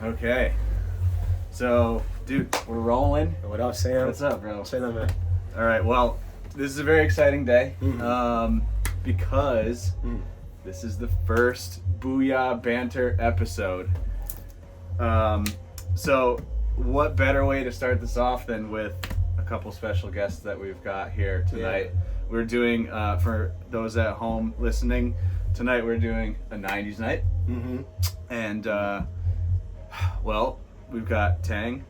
Okay. So, dude, we're rolling. What up, Sam? What's up, bro? Say that, man. All right, well, this is a very exciting day because this is the first Booyah Banter episode. So, what better way to start this off than with a couple special guests that we've got here tonight. Yeah. We're doing, for those at home listening, tonight we're doing a 90's night. Mm-hmm. And, well, we've got Tang,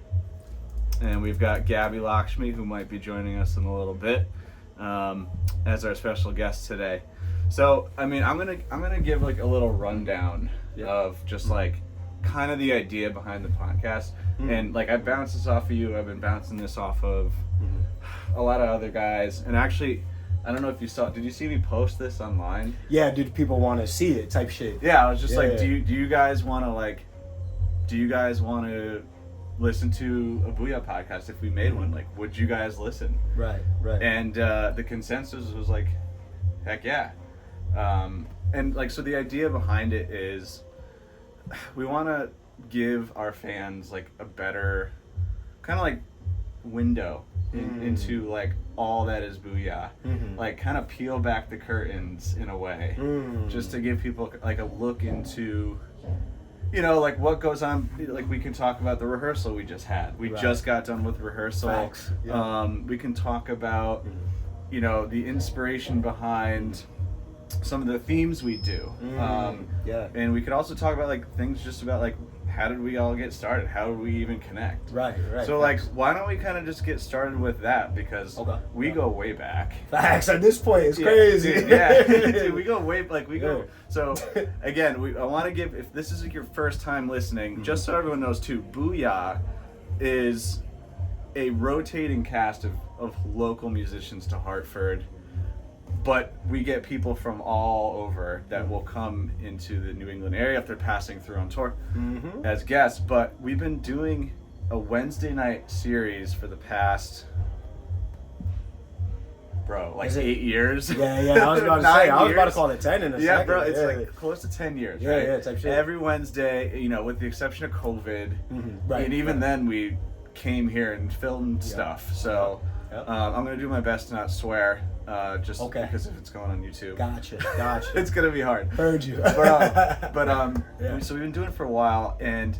and we've got Gab Lakshmi, who might be joining us in a little bit, as our special guest today. So, I mean, I'm gonna give like a little rundown of just like kind of the idea behind the podcast, and like I bounced this off of you. I've been bouncing this off of a lot of other guys, and actually, I don't know if you saw. Did you see me post this online? Yeah, dude. People want to see it, type shit. Yeah, I was just do you guys want to listen to a Booyah podcast if we made one? Like, would you guys listen? Right. And the consensus was like, heck yeah. And like, so the idea behind it is we want to give our fans like a better kind of like window into like all that is Booyah. Like kind of peel back the curtains in a way, just to give people like a look into, you know, like what goes on. Like we can talk about the rehearsal we just had. We just got done with rehearsal. Facts. Yeah. We can talk about, you know, the inspiration behind some of the themes we do. And we could also talk about like things just about like how did we all get started? How did we even connect? Right. So like, why don't we kind of just get started with that, because we go way back. Facts. At this point, it's crazy. Dude, we go way go. So again, I want to give, if this is like your first time listening, just so everyone knows too, Booyah is a rotating cast of local musicians to Hartford. But we get people from all over that will come into the New England area if they're passing through on tour as guests. But we've been doing a Wednesday night series for the past, 8 years. Yeah. I was about to say. I was about to call it 10 in a second. Yeah, bro. It's like close to 10 years, right? Yeah, type shit. Every Wednesday, you know, with the exception of COVID, and even then we came here and filmed stuff. So I'm gonna do my best to not swear. Because if it's going on YouTube. Gotcha. It's gonna be hard. Heard you. So we've been doing it for a while, and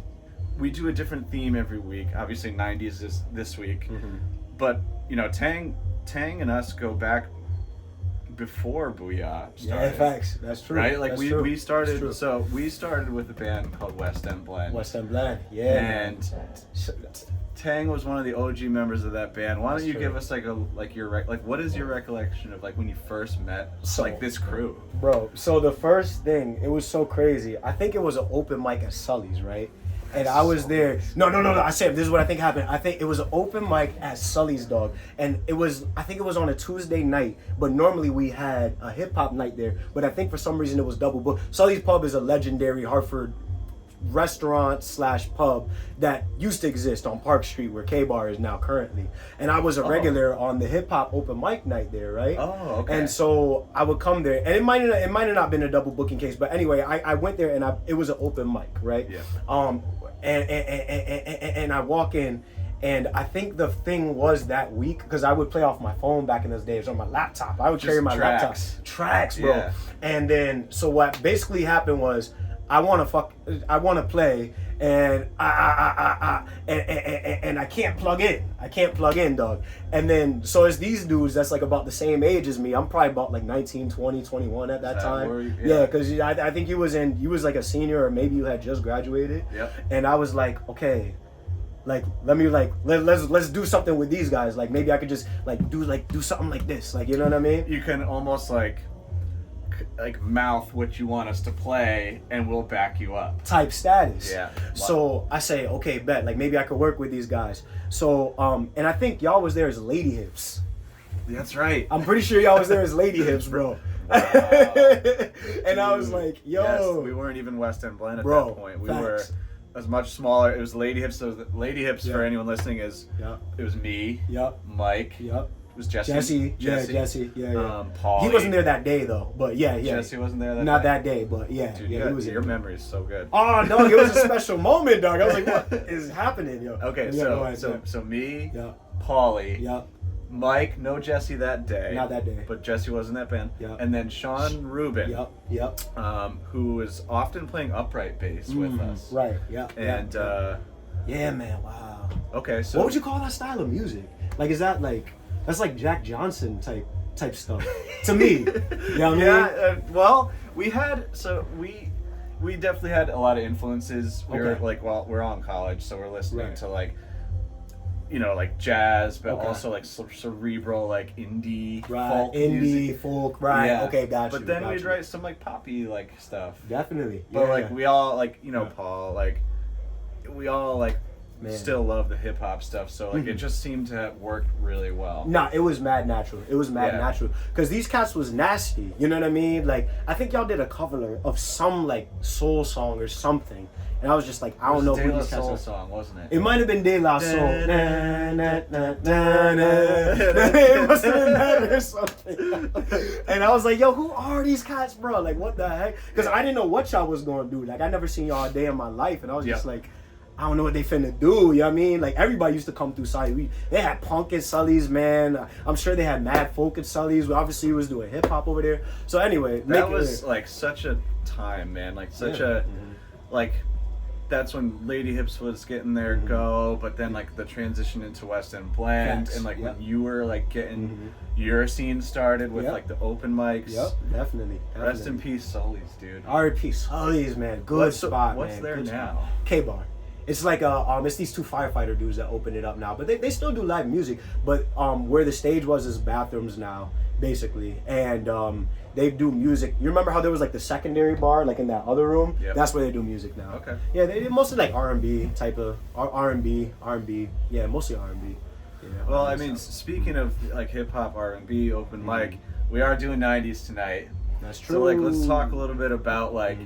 we do a different theme every week. Obviously 90's is this week. But, you know, Tang and us go back before Booyah started. Yeah, facts. That's true. Right? Like we started with a band called West End Blend. Yeah. And Tang was one of the OG members of that band. Why don't you give us what is your recollection of like when you first met this crew? Bro, so the first thing, it was so crazy. I think it was an open mic at Sully's, right? And I was there. No. I said, this is what I think happened. I think it was an open mic at Sully's, dog. And I think it was on a Tuesday night, but normally we had a hip hop night there. But I think for some reason it was double booked. Sully's Pub is a legendary Hartford restaurant/pub that used to exist on Park Street where K-Bar is now currently. And I was a regular on the hip hop open mic night there, right? Oh, okay. And so I would come there, and it might have not been a double booking case, but anyway, I went there and it was an open mic, right? Yeah. And I walk in, and I think the thing was that week, because I would play off my phone back in those days on my laptop. I would carry my laptop. Tracks, bro. Yeah. And then, so what basically happened was, I want to play, and I can't plug in. I can't plug in, dog. And then, so it's these dudes that's like about the same age as me. I'm probably about like 19, 20, 21 at that time. Yeah, because I think you was like a senior, or maybe you had just graduated. Yep. And I was like, okay, like let's do something with these guys. Like maybe I could just do something like this. Like, you know what I mean? You can almost like mouth what you want us to play, and we'll back you up type status. Yeah. Wow. So I say, okay, bet, like maybe I could work with these guys. So and I think y'all was there as Lady Hips. That's right. I'm pretty sure y'all was there as Lady Hips, bro. And I was like, yo. Yes, we weren't even West End Blend at that point. We were as much smaller. It was Lady Hips. So Lady Hips, for anyone listening, is it was me, Mike, was Jesse. Jesse. Yeah. Paul. He wasn't there that day though, but yeah. Jesse wasn't there that Not day? that day, but yeah. Dude, yeah, he was your memory is so good. Oh, dog, it was a special moment, dog. I was like, what is happening, yo? Okay, Yeah, so me, Yeah. Paulie, Yeah. Mike, no Jesse that day. Not that day. But Jesse was in that band. Yeah. And then Sean Rubin. Yep. Who was often playing upright bass with us. Right. Yeah. And yeah, man. Wow. okay, so What would you call that style of music? Like, is that like that's like Jack Johnson type stuff to me? You know what I mean? Yeah, well, we definitely had a lot of influences. We were Okay. like, well, we're all in college, so we're listening Right. to like, like jazz, but Okay. also like cerebral, like indie, Right. folk Indie, music. folk. Right. Yeah. Okay. Gotcha. But then gotcha. we'd write some like poppy like stuff. Definitely. But yeah, like yeah. we all like Yeah. Paul like we all like Man. still love the hip hop stuff. So like it just seemed to work really well. Nah, it was mad natural. It was mad Yeah. natural. Because these cats was nasty. You know what I mean? Like, I think y'all did a cover of some, like, soul song or something. And I was just like, I don't know It who was these a cats Soul are. song, wasn't it? It might have been De La Soul. It must have been that or something. And I was like, yo, who are these cats, bro? Like, what the heck? Because I didn't know what y'all was going to do. Like, I never seen y'all a day in my life. And I was just like, I don't know what they finna do, you know what I mean? Like, everybody used to come through Sully. They had punk at Sully's, man. I'm sure they had mad folk at Sully's. But obviously, he was doing hip-hop over there. So anyway. That was, like, such a time, man. Like, such a, like, that's when Lady Hips was getting their go, but then, like, the transition into West End Blend, Facts. and, like, when you were, like, getting your scene started with, like, the open mics. Yep, definitely. Rest in peace, Sully's, dude. R.I.P. Sully's, man. Good spot, what's man. there Good now? Spot. K-Bar. It's like it's these two firefighter dudes that open it up now, but they still do live music. But where the stage was is bathrooms now, basically, and they do music. You remember how there was like the secondary bar, like in that other room? Yep. That's where they do music now. Okay. Yeah, they mostly like R&B type of R&B. Yeah, mostly R&B. Yeah, Well, I R&B mean, stuff. speaking of like hip hop, R&B, open mic, we are doing 90s tonight. That's true. So like, let's talk a little bit about like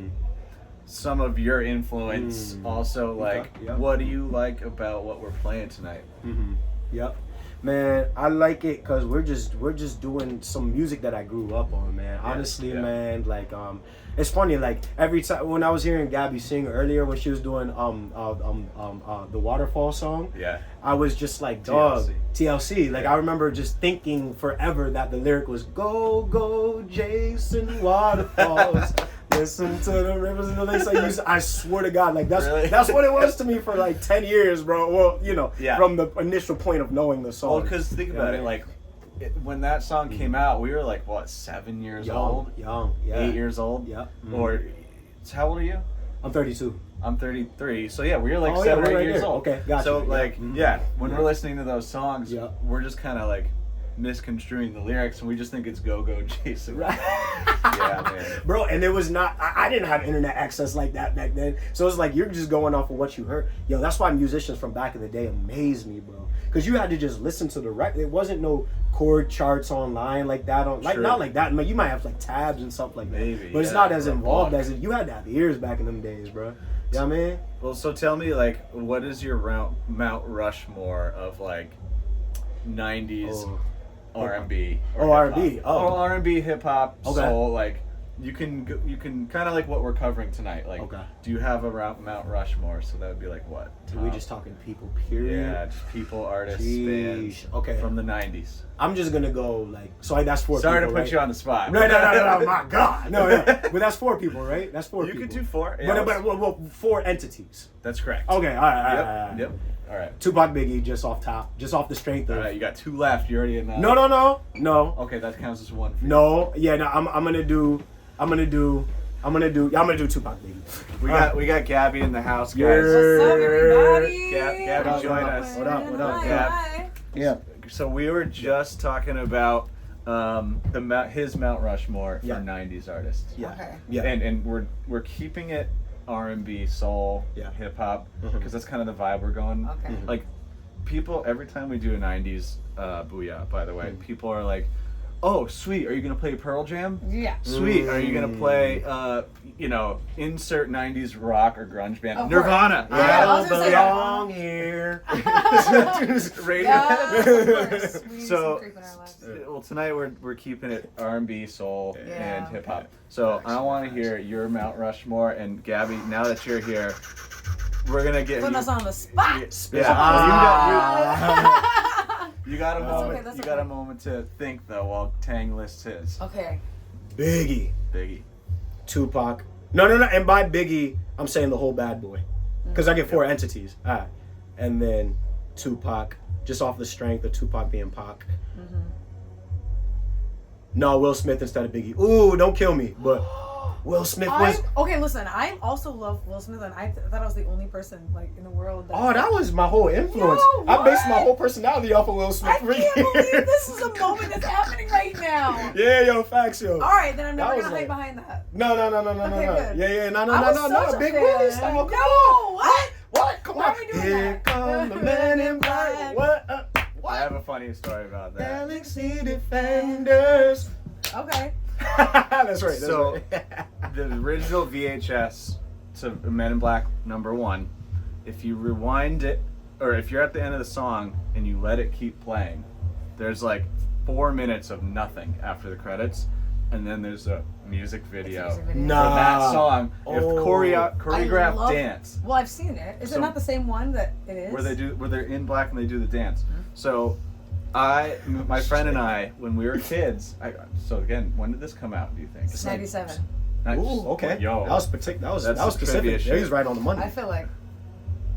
some of your influence. Also, like, yeah. what do you like about what we're playing tonight? Yep. Man, I like it because we're just doing some music that I grew up on, man. Honestly, man, like it's funny, like every time when I was hearing Gabby sing earlier when she was doing the Waterfall song, I was just like, dog, TLC. Like I remember just thinking forever that the lyric was go go Jason Waterfalls. Listen to the rivers and the lakes. I swear to God, like that's what it was to me for like 10 years, bro. Well, you know, from the initial point of knowing the song. Well, because think about it, like when that song came out, we were like what, 7 years old? Young, yeah. 8 years old? Yeah. Or how old are you? I'm 32. I'm 33. So yeah, we were like Oh, 7 yeah, or we're 8 right years there. old. Okay, gotcha. So like, when Yeah. we're listening to those songs, Yeah. we're just kind of like misconstruing the lyrics, and we just think it's go go Jason. Right. Yeah, man. Bro, and it was not, I didn't have internet access like that back then. So it's like you're just going off of what you heard. Yo, that's why musicians from back in the day amaze me, bro. Because you had to just listen to the record. It wasn't no chord charts online like that. Not like that. I mean, you might have like tabs and stuff like that. Maybe, but it's not as involved as if you had to have ears back in them days, bro. You know what I mean? Well, so tell me, like, what is your Mount Rushmore of like 90s R&B? R&B. Oh, R&B, hip hop, Okay. soul. Like, you can kind of like what we're covering tonight. Like, do you have a Mount Rushmore? So that would be like what? Are we just talking people, period? Yeah, just people, artists, bands. Okay. From the 90s. I'm just gonna go like, so that's 4 people. Sorry to put you on the spot. No, my God. No, yeah. But that's 4 people, right? That's 4 people. You could do 4. But 4 entities. That's correct. Okay, all right. Yep. All right. Tupac, Biggie, just off the strength of. All right, you got 2 left. You're already in that. No. Okay, that counts as 1 for you. No, yeah, no. I'm gonna do Tupac, Biggie. We got Gabby in the house, guys. What's up, everybody? Gabby, join us. What up? Hi. Yeah. So we were just talking about his Mount Rushmore for 90s artists. Yeah. Okay. Yeah. And we're keeping it R&B, soul, hip hop, because that's kind of the vibe we're going. Okay. Like, people, every time we do a 90s Booyah, by the way, people are like, oh, sweet. Are you gonna play Pearl Jam? Yeah. Sweet. Are you gonna play, insert 90s rock or grunge band? Of Nirvana. course. Yeah, I was gonna say that. belong here. Radio. Yeah, of course. We need So, some creep in our lives. well, tonight we're keeping it R&B, soul, Yeah. and hip hop. So I want to hear your Mount Rushmore. And Gabby, now that you're here, we're gonna get Putting you. us on the spot. You got a That's moment. okay, that's You got a okay. moment to think though while Tang lists his. Okay. Biggie, Biggie. Tupac. No. And by Biggie, I'm saying the whole Bad Boy, because I get 4 entities. All right, and then Tupac, just off the strength of Tupac being Pac. Mm-hmm. No, Will Smith instead of Biggie. Ooh, don't kill me, but Will Smith was. Okay, listen. I also love Will Smith, and I thought I was the only person like in the world. Oh, that was my whole influence. Yo, I based my what? whole personality off of Will Smith. I can't believe this is a moment that's happening right now. Yeah, yo, facts, yo. All right, then I'm never That was gonna hide like- behind that. No. Okay, good. Yeah, no, I was no, such a Big fan. Willie style. Come No, on. what? What? Come Why on. are we doing Here that? come the man in black. What? I What? have a funny story about that. Galaxy Defenders. Okay. That's right. So- right. The original VHS to Men in Black #1, if you rewind it, or if you're at the end of the song and you let it keep playing, there's like 4 minutes of nothing after the credits, and then there's a music video Music video. for Nah. that song. If Oh. choreographed I love- dance. Well, I've seen it. Is So- it not the same one that it is? Where they're in black and they do the dance. So my friend and I, when we were kids, so again, when did this come out, do you think? It's 97. Ooh, okay. Yo. That was particular. That That's was some trivia specific. shit. Yeah, he was right on the money. I feel like.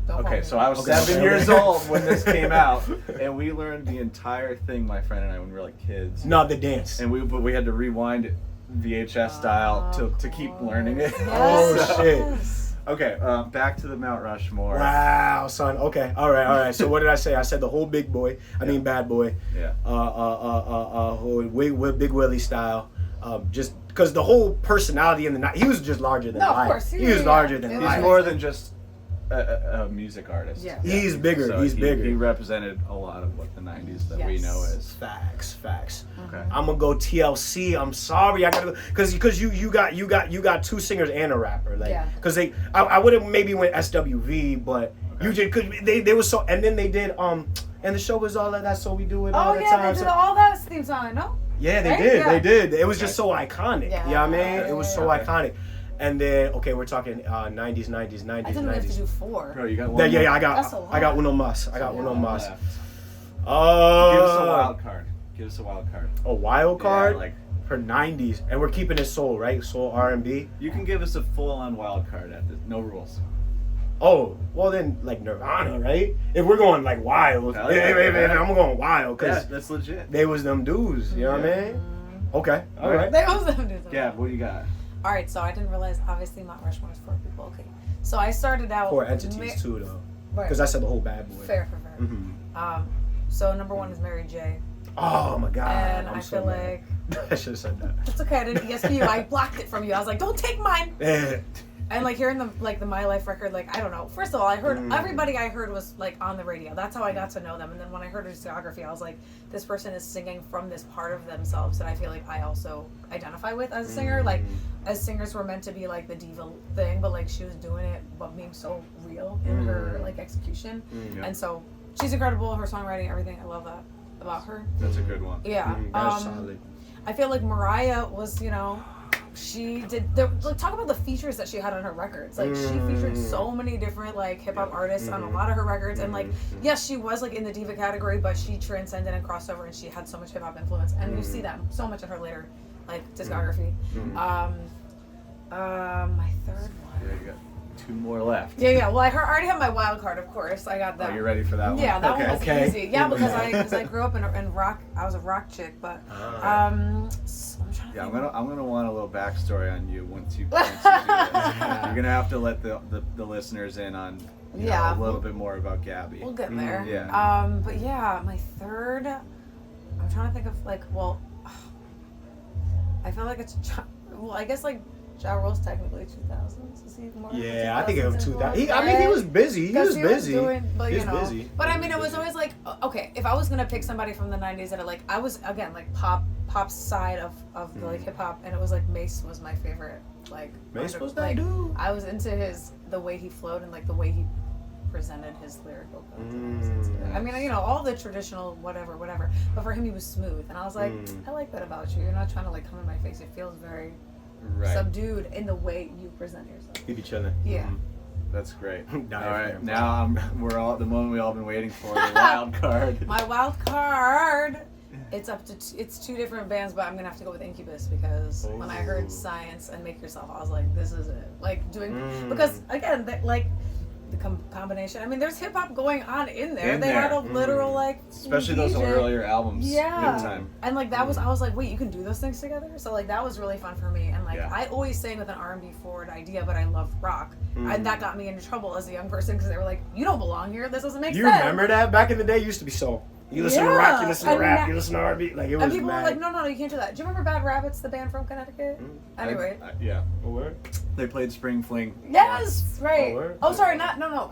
Don't Okay, hold so me. I was Okay, 7 okay. years old when this came out, and we learned the entire thing, my friend and I, when we were like kids. No, the dance. And we had to rewind it VHS style to keep learning it. Oh, Yes. shit. Yes. Okay, back to the Mount Rushmore. Wow, son. Okay. All right. So what did I say? I said the whole Big Boy. I mean Bad Boy. Yeah. Big Willie style. Just because the whole personality in the night, he was just larger than No, of life. course. He was larger than Yeah. He's life. more than just a music artist. Yeah. He's bigger. So He's bigger. He represented a lot of what the 90s that we Yes. know is. Facts. Okay. I'm gonna go TLC. I'm sorry, I gotta go because you got 2 singers and a rapper. Like, Yeah. because I would have maybe went SWV, but you did because they were so, and then they did and the show was all of that, so we do it all Oh the yeah, time. they did So- all that theme song, no? Yeah, they Right? did. Yeah. They did. It was just so iconic. Yeah. You know what I mean? It was so Okay. iconic. And then we're talking 90s. I didn't know we have to do 4. Bro, you got one. Yeah, more? That's a I got lot. uno mas. I got Yeah. uno mas. Left. Give us a wild card. Give us a wild card. A wild card Yeah, like for 90s, and we're keeping it soul, right? Soul R&B. you can give us a full-on wild card at this. No rules. Oh, well then, like Nirvana, right? If we're going like wild, Hell yeah. if I'm going wild, Yeah, because that's legit. they was them dudes, you know what I mean? Okay, all right. They also do that. Yeah, what do you got? All right, so I didn't realize obviously Mount Rushmore is 4 people. Okay, so I started out 4 entities too, though, Right. because I said the whole Bad Boy. Fair. Mhm. So number 1 is Mary J. Oh my God, And I'm I so feel mad. I should have said that. It's okay, I didn't ESP you. I blocked it from you. I was like, don't take mine. Eh. And like hearing the My Life record, like I don't know. First of all, I heard everybody I heard was like on the radio. That's how I got to know them. And then when I heard her discography, I was like, this person is singing from this part of themselves that I feel like I also identify with as a singer. Like as singers were meant to be like the diva thing, but like she was doing it but being so real in her like execution. Yeah. And so she's incredible. Her songwriting, everything. I love that about her. That's a good one. Yeah. That's solid. I feel like Mariah was, she did talk about the features that she had on her records. Like she featured so many different like hip hop artists on a lot of her records, and like yes, she was like in the diva category, but she transcended and crossed over, and she had so much hip hop influence, and you see that so much in her later like discography. My third one. Yeah, you got 2 more left. Yeah. Well, I already have my wild card, of course. I got that. Oh, you ready for that one? Yeah, that okay. one was Okay. easy. Yeah, because I grew up in rock. I was a rock chick, but so I'm trying to Yeah, think. I'm gonna want a little backstory on you once you do this. You're gonna have to let the listeners in on Yeah. a little bit more about Gabby. We'll get there. Yeah. But yeah, my third. I'm trying to think of like, well, I feel like it's. Well, I guess like Ja Rule's technically 2000s. Is he more? Yeah, I think it was 2000. influence, I mean, he right? was busy. He was busy. But He you was know, busy. but I mean, it was always like, okay, if I was gonna pick somebody from the 90s that I was again like pop pop side of the like hip hop, and it was like Mace was my favorite. Like Mace was that like, dude. I was into the way he flowed and like the way he presented his lyrical content. I mean, you know, all the traditional whatever, but for him he was smooth, and I was like, I like that about you. You're not trying to like come in my face. It feels very subdued in the way you present yourself. He be chilling. Yeah. That's great. All Diaphragm. right, now we're all at the moment we all been waiting for, the wild card. My wild card. It's up to it's two different bands, but I'm gonna have to go with Incubus because when I heard Science and Make Yourself, I was like, this is it. Like doing because again, like the combination. I mean, there's hip hop going on in there. They had a literal like, especially those earlier albums. Yeah, big time. And like that was, I was like, wait, you can do those things together. So like that was really fun for me. And like I always sang with an R&B forward idea, but I love rock, and that got me into trouble as a young person because they were like, you don't belong here. This doesn't make sense. You remember that back in the day? It used to be soul. You listen to rock, you listen to rap, you listen to R&B. Like it was. And people mad. were like, no, you can't do that. Do you remember Bad Rabbits, the band from Connecticut? Anyway. Yeah. Oh, word? They played Spring Fling. Yes, right. Oh, Sorry,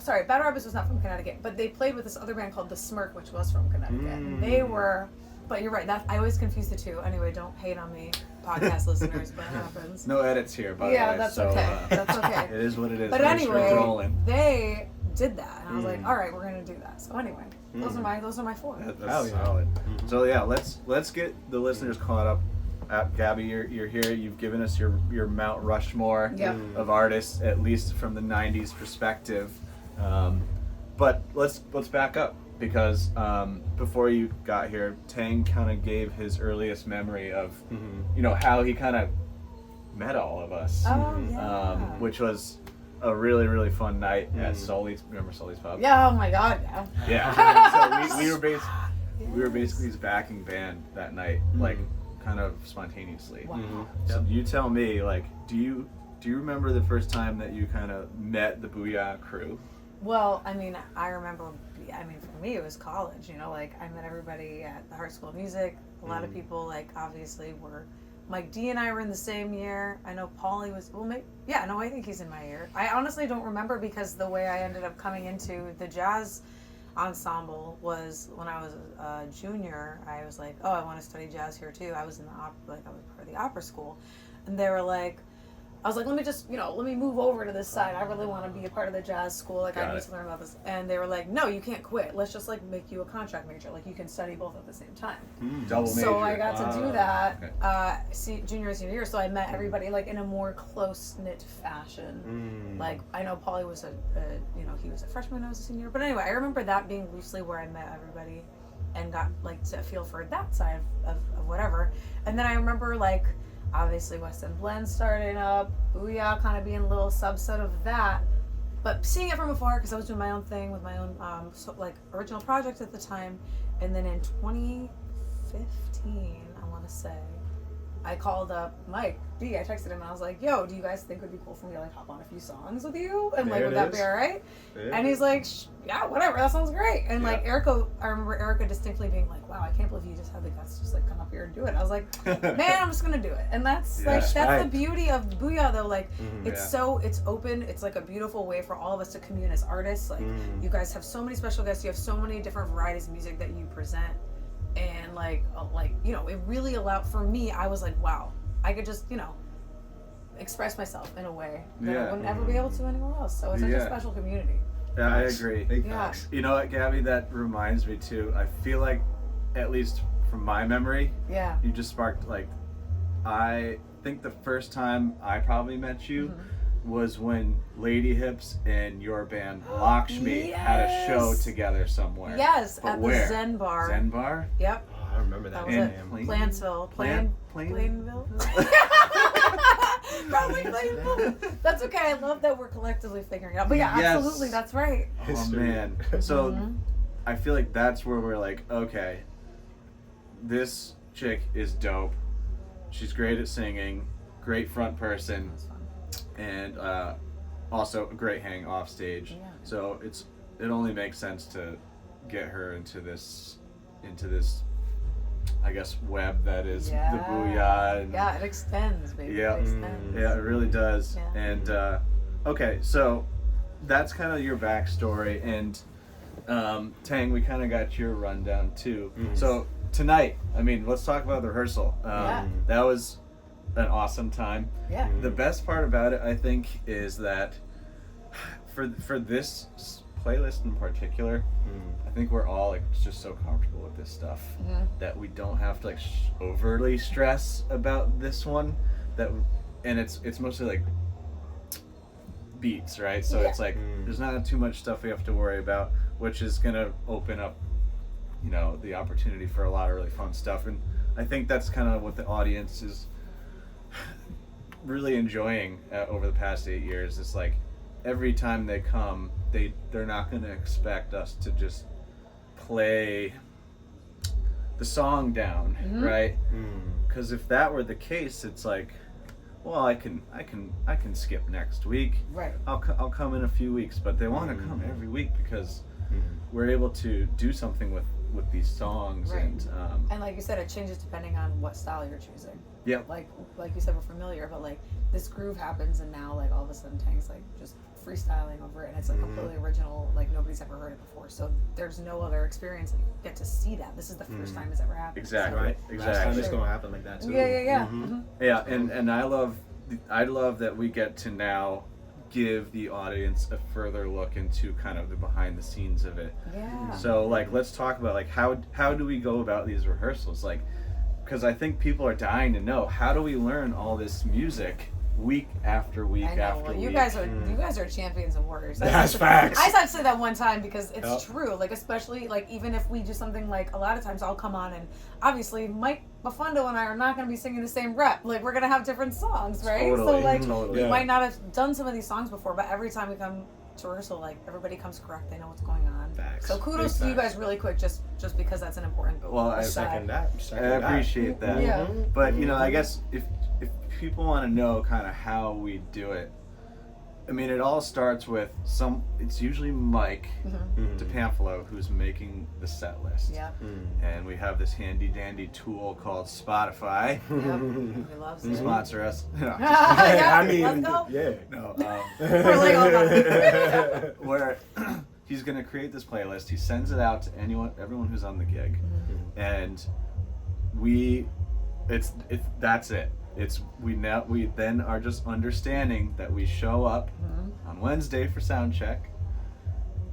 sorry. Bad Rabbits was not from Connecticut, but they played with this other band called The Smirk, which was from Connecticut. And they were, but you're right. I always confuse the two. Anyway, don't hate on me, podcast listeners, but it happens. No edits here, by the way. Yeah, that's okay. That's okay. It is what it is. But We're anyway, they did that, and I was like, all right, we're gonna do that. So anyway, those are my four. That's solid. So yeah, let's get the listeners caught up. Gabby, you're here. You've given us your Mount Rushmore of artists, at least from the '90s perspective. But let's back up because before you got here, Tang kind of gave his earliest memory of you know how he kind of met all of us, which was a really, really fun night at Sully's. Remember Sully's Pub? Yeah. Oh my God. Yeah. Yeah. So we were basically his backing band that night, like kind of spontaneously. Wow. So you tell me, like, do you remember the first time that you kind of met the Booyah crew? Well, I mean, I remember. I mean, for me, it was college. You know, like I met everybody at the Heart School of Music. A lot of people, like, obviously were. Mike D and I were in the same year. I know Paulie was, I think he's in my year. I honestly don't remember because the way I ended up coming into the jazz ensemble was when I was a junior. I was like, oh, I want to study jazz here too. I was in the I was part of the opera school. And they were like, I was like, let me move over to this side. I really want to be a part of the jazz school. Like, I need to learn about this. And they were like, no, you can't quit. Let's just, like, make you a contract major. Like, you can study both at the same time. Double major. So I got to do that junior and senior year. So I met everybody, like, in a more close-knit fashion. Like, I know Paulie was he was a freshman, I was a senior. But anyway, I remember that being loosely where I met everybody and got, like, to feel for that side of whatever. And then I remember, like, obviously West End Blend starting up, Booyah kind of being a little subset of that, but seeing it from afar because I was doing my own thing with my own original project at the time. And then in 2015, I want to say, I called up Mike D. I texted him and I was like, yo, do you guys think it would be cool for me to like hop on a few songs with you? And like, would that be all right? And he's like, yeah, whatever, that sounds great. And like Erica, I remember Erica distinctly being like, wow, I can't believe you just had the guts to just like come up here and do it. I was like, man, I'm just gonna do it. And that's that's the beauty of Booyah though. Like it's open. It's like a beautiful way for all of us to commune as artists. Like you guys have so many special guests. You have so many different varieties of music that you present. And it really allowed for me. I was like, wow, I could just express myself in a way that I wouldn't ever be able to anywhere else. So it's such a special community. Yeah, I agree. Yeah. You know what, Gabby? That reminds me too. I feel like, at least from my memory, you just sparked like. I think the first time I probably met you was when Lady Hips and your band Lakshmi had a show together somewhere. Yes, but at where? the Zen Bar. Zen Bar? Yep. Oh, I remember that. Was it. Plantsville. Plainville? Probably Plainville. That's okay. I love that we're collectively figuring it out. But yeah, absolutely, that's right. Oh man. So I feel like that's where we're like, okay, this chick is dope. She's great at singing, great front person. And also a great hang off stage. Yeah. So it only makes sense to get her into this I guess web that is the Booyah. And, it extends, baby. Yeah, it extends. Yeah, it really does. Yeah. And okay, so that's kind of your backstory. And Tang, we kind of got your rundown too. So tonight, I mean, let's talk about the rehearsal. That was an awesome time. Yeah. The best part about it, I think, is that for this playlist in particular, I think we're all like just so comfortable with this stuff that we don't have to like overly stress about this one. And it's mostly like beats, right? So it's like there's not too much stuff we have to worry about, which is gonna open up, you know, the opportunity for a lot of really fun stuff. And I think that's kind of what the audience is really enjoying over the past 8 years. It's like every time they come, they're not going to expect us to just play the song down, right? Because if that were the case, it's like, well, I can skip next week. Right. I'll come in a few weeks, but they want to come every week because we're able to do something with these songs, Right. and like you said, it changes depending on what style you're choosing. Yeah. Like you said, we're familiar, but like this groove happens, and now like all of a sudden Tang's like just freestyling over it, and it's like completely original, like nobody's ever heard it before. So there's no other experience that you get to see that. This is the first time it's ever happened. Exactly. Right. Exactly. Last time it's gonna happen like that too. Yeah. Yeah, and I love that we get to now give the audience a further look into kind of the behind the scenes of it. Yeah. So like let's talk about like how do we go about these rehearsals, like, because I think people are dying to know, how do we learn all this music week after week I know. after Well, week? you guys are champions and warriors. That's facts. I just had to say that one time because it's true. Like especially like even if we do something like a lot of times I'll come on and obviously Mike Bafundo and I are not going to be singing the same rep. Like we're going to have different songs, right? Totally, so like totally. we might not have done some of these songs before, but every time we come to rehearsal, like everybody comes correct. They know what's going on. Facts. So kudos to you guys really quick, just because that's an important. Well, I Second that. I appreciate that. Yeah. But you know, I guess if people want to know kind of how we do it, I mean, it all starts with it's usually Mike DePamphilo who's making the set list. Yeah. And we have this handy dandy tool called Spotify. Yep. He loves it. Sponsor us. No, Yeah, I mean, let's go. yeah. no, We're like, oh, God. where he's going to create this playlist. He sends it out to everyone who's on the gig. And that's it. We then are just understanding that we show up on Wednesday for sound check,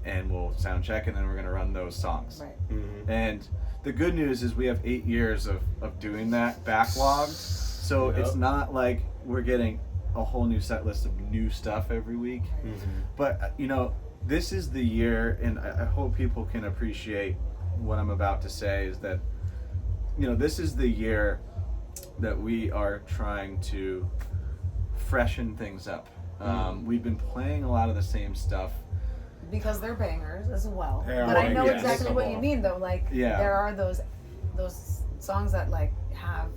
and we'll sound check, and then we're gonna run those songs. Right. And the good news is we have 8 years of doing that backlogged, so it's not like we're getting a whole new set list of new stuff every week. But you know, this is the year, and I hope people can appreciate what I'm about to say, is that, you know, this is the year that we are trying to freshen things up. We've been playing a lot of the same stuff. Because they're bangers as well. They But are, I know yes. exactly what you mean though. Like there are those songs that like have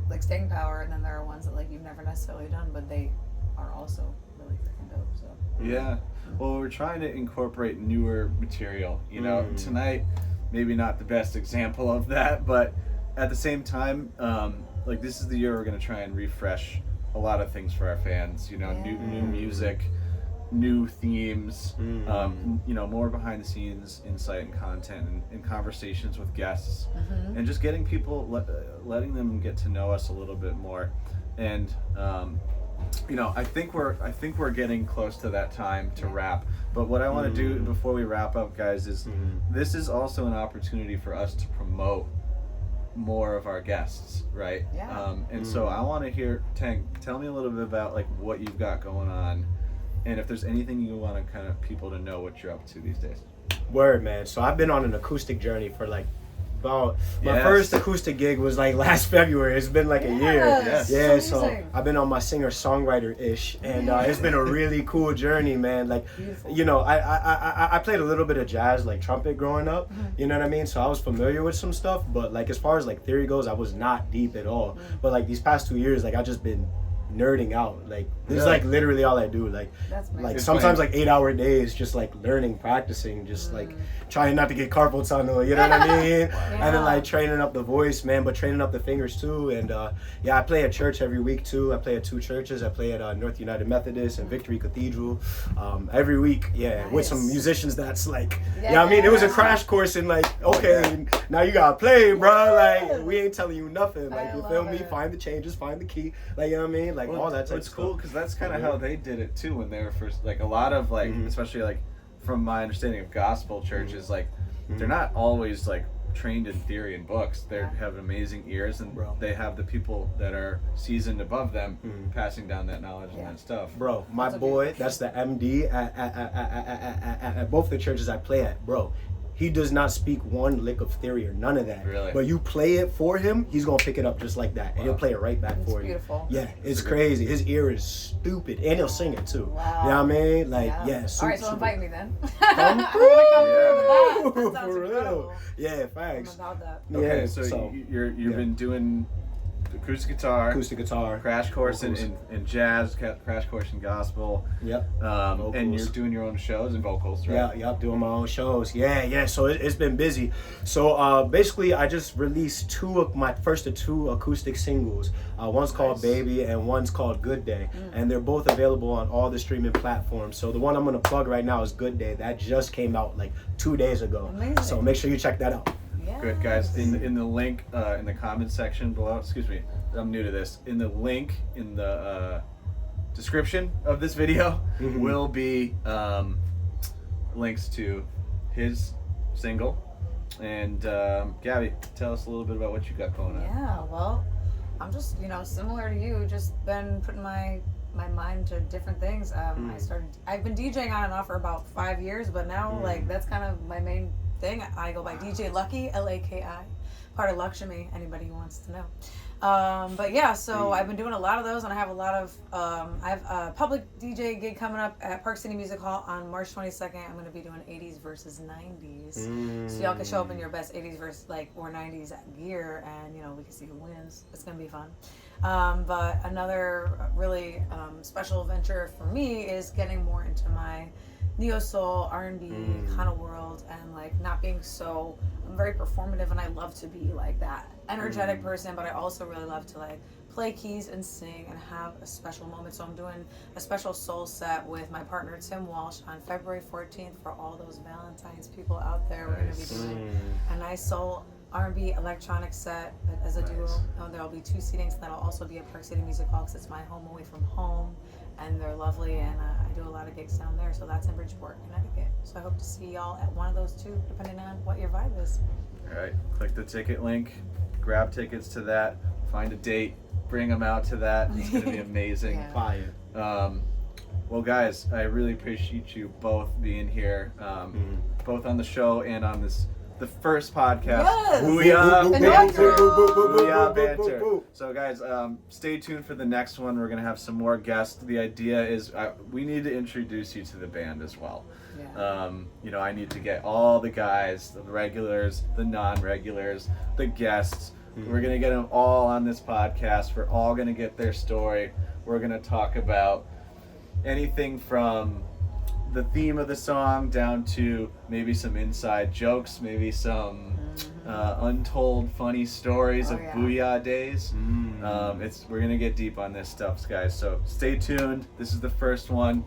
like staying power, and then there are ones that like you've never necessarily done, but they are also really freaking dope. So Yeah. Well, we're trying to incorporate newer material. You know, tonight maybe not the best example of that, but at the same time, like this is the year we're gonna try and refresh a lot of things for our fans. You know, new music, new themes. You know, more behind the scenes insight and content, and conversations with guests, and just getting people, letting them get to know us a little bit more. And you know, I think we're getting close to that time to wrap. But what I want to do before we wrap up, guys, is this is also an opportunity for us to promote more of our guests, right? Yeah. And so I want to hear, Tang, tell me a little bit about like what you've got going on, and if there's anything you want to kind of people to know what you're up to these days. Word, man. So I've been on an acoustic journey for like about my first acoustic gig was like last February. It's been like a year. Yes. Yeah, so I've been on my singer-songwriter-ish, and it's been a really cool journey, man. Like, you know, I played a little bit of jazz, like trumpet growing up, you know what I mean? So I was familiar with some stuff, but like as far as like theory goes, I was not deep at all. But like these past 2 years, like I've just been nerding out. Like this is Really? like literally all I do. Like That's amazing. like It's sometimes playing- like 8-hour days, just like learning, practicing, just like trying not to get carpal tunnel. You know what I mean? And then like training up the voice, man, but training up the fingers too. And yeah, I play at church every week too. I play at 2 churches. I play at North United Methodist and Victory Cathedral every week. Yeah, with some Nice. musicians that's like, yeah, I mean, it was a crash course in like, okay, now you gotta play, bro. Like we ain't telling you nothing. Like I you feel love me? it. Find the changes, find the key. Like you know what I mean? Like all that type of It's stuff. cool because that's kind of how they did it too when they were first. Like a lot of like, especially like from my understanding of gospel churches, like they're not always like trained in theory and books. They have amazing ears, and Bro. they have the people that are seasoned above them passing down that knowledge and that stuff. Bro, my That's a boy, beautiful that's the MD at both the churches I play at, bro. He does not speak one lick of theory or none of that. Really? But you play it for him, he's gonna pick it up just like that, and he'll play it right back It's for beautiful. you. Yeah, it's crazy. His ear is stupid, and he'll sing it too. Wow. You know what I mean? Like, yeah. All right, so invite me then. Come I through, wanna come through to that. That sounds for real. incredible. Yeah, I'm facts. about that. Okay, Yeah, so, you've yeah. been doing acoustic guitar, Acoustic guitar. crash course in, vocals. in jazz, crash course in gospel, Yep. and Vocals. you're doing your own shows and vocals, right? Yeah, doing my own shows. Yeah. So it's been busy. So basically, I just released my first of 2 acoustic singles. One's called Nice. Baby and one's called Good Day, and they're both available on all the streaming platforms. So the one I'm gonna plug right now is Good Day. That just came out like 2 days ago. Amazing. So make sure you check that out. Yes. Good guys. In the link in the comment section below. Excuse me, I'm new to this. In the link in the description of this video will be links to his single. And Gabby, tell us a little bit about what you got going on. Yeah, well, I'm just, similar to you, just been putting my mind to different things. I've been DJing on and off for about 5 years, but now like that's kind of my main thing. I go by DJ Lucky, Laki, part of Lakshmi, anybody who wants to know. But yeah, so I've been doing a lot of those, and I have a lot of I have a public DJ gig coming up at Park City Music Hall on March 22nd. I'm going to be doing 80s versus 90s, so y'all can show up in your best 80s versus or 90s gear, and we can see who wins. It's going to be fun. But another really special venture for me is getting more into my neo soul R&B kind of world, and not being so. I'm very performative, and I love to be like that energetic person, but I also really love to play keys and sing and have a special moment. So I'm doing a special soul set with my partner Tim Walsh on February 14th for all those Valentine's people out there. We're going to be doing a nice soul R&B electronic set as a duo. There'll be 2 seatings, and that'll also be at Park City Music Hall because it's my home away from home, and they're lovely, and I do a lot of gigs down there. So that's in Bridgeport, Connecticut. So I hope to see y'all at one of those 2, depending on what your vibe is. All right, click the ticket link, grab tickets to that, find a date, bring them out to that. It's going to be amazing. Yeah. Fire. Well, guys, I really appreciate you both being here, both on the show and on the first podcast. Yes! Booyah! Inaugural! Booyah Banter. So, guys, stay tuned for the next one. We're going to have some more guests. The idea is we need to introduce you to the band as well. Yeah. I need to get all the guys, the regulars, the non-regulars, the guests. We're going to get them all on this podcast. We're all going to get their story. We're going to talk about anything from the theme of the song down to maybe some inside jokes, maybe some untold funny stories of Booyah days. We're going to get deep on this stuff, guys. So stay tuned. This is the first one.